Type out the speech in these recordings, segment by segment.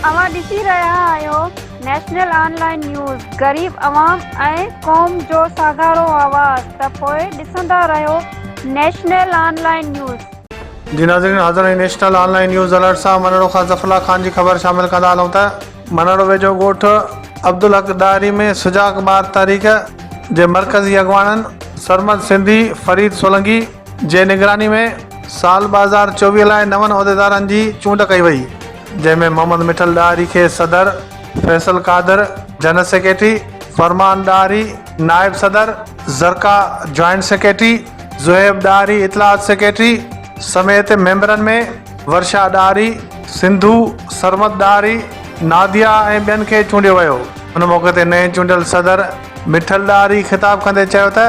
अवां ॾिसी रहिया आहियो नेशनल ऑनलाइन न्यूज़, गरीब अवाम ऐं क़ौम जो सागारो आवाज़। त पोइ ॾिसंदा रहियो नेशनल ऑनलाइन न्यूज़। जी नाज़रीन, हाज़िर नेशनल ऑनलाइन न्यूज़ अलर्ट सां मनड़ो खां ज़फ़रल्ला ख़ान जी ख़बर शामिल कंदा हलूं त मनड़ो वेझो ॻोठ अब्दुल हक डारी में सुजाग 12 तारीख़ जे मरकज़ी अॻवाननि सरमद सिंधी फरीद सोलंकी जे निगरानी में साल 2024 लाइ नवनि उहिदेदारनि जी चूंड कई वई, जंहिंमें मोहम्मद मिठल डारी खे सदर, फैसल कादर जनरल सेक्रेटरी, फरमान डारी नायब सदर, ज़रका जॉइंट सेक्रेटरी, ज़ुहैब डारी इतलात सेक्रेटरी समेत मेंबरनि में वर्षा डारी, सिंधु, सरमद डारी, नादिया ऐं ॿियनि खे चूंडियो वियो। हुन मौक़े ते नए चूंडियल सदर मिठल डारी ख़िताब कंदे चयो त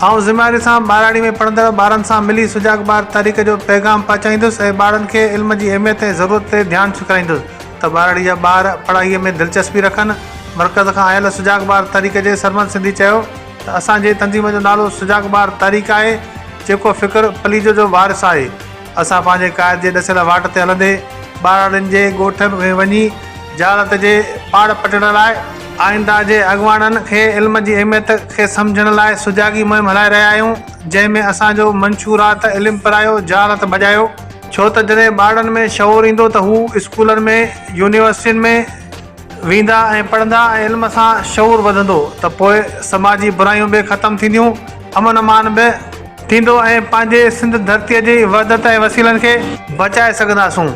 आउं ज़िम्मेवारी सां ॿारहाड़ी में पढ़ंदड़ ॿारनि सां मिली सुजाग 12 तारीख़ जो पैगाम पहुचाईंदुसि ऐं ॿारनि खे इल्म जी अहमियत ऐं ज़रूरत ते ध्यानु छिकाईंदुसि त ॿारहाड़ी जा ॿार पढ़ाईअ में दिलचस्पी रखनि। मरकज़ खां आयल सुजाग 12 तारीख़ जे सरमद सिंधी चयो त असांजे तंज़ीम जो नालो सुजाग 12 तारीख़ आहे, जेको फ़िक्र पलीजो जो वारिस आहे। असां पंहिंजे क़ाइद जे ॾसियल वाट ते हलंदे ॿारहाड़ियुनि जे ॻोठ में वञी जहालत जे पाड़ पटण लाइ आईंदा जे अॻवाननि खे इल्म जी अहमियत खे सम्झण लाइ सुजागी मुहिम हलाए रहिया आहियूं, जंहिंमें असांजो मंशूरात इल्मु पढ़ायो, जहालत भॼायो। छो त जॾहिं ॿारनि में शऊर ईंदो त हू स्कूलनि में यूनिवर्सिटियुनि में वेंदा ऐं पढ़ंदा ऐं इल्म सां शऊर वधंदो त पोइ समाजी बुराइयूं बि ख़तमु थींदियूं, अमन अमान बि थींदो ऐं पंहिंजे सिंध धरतीअ जी वहदत ऐं वसीलनि खे बचाए सघंदासूं।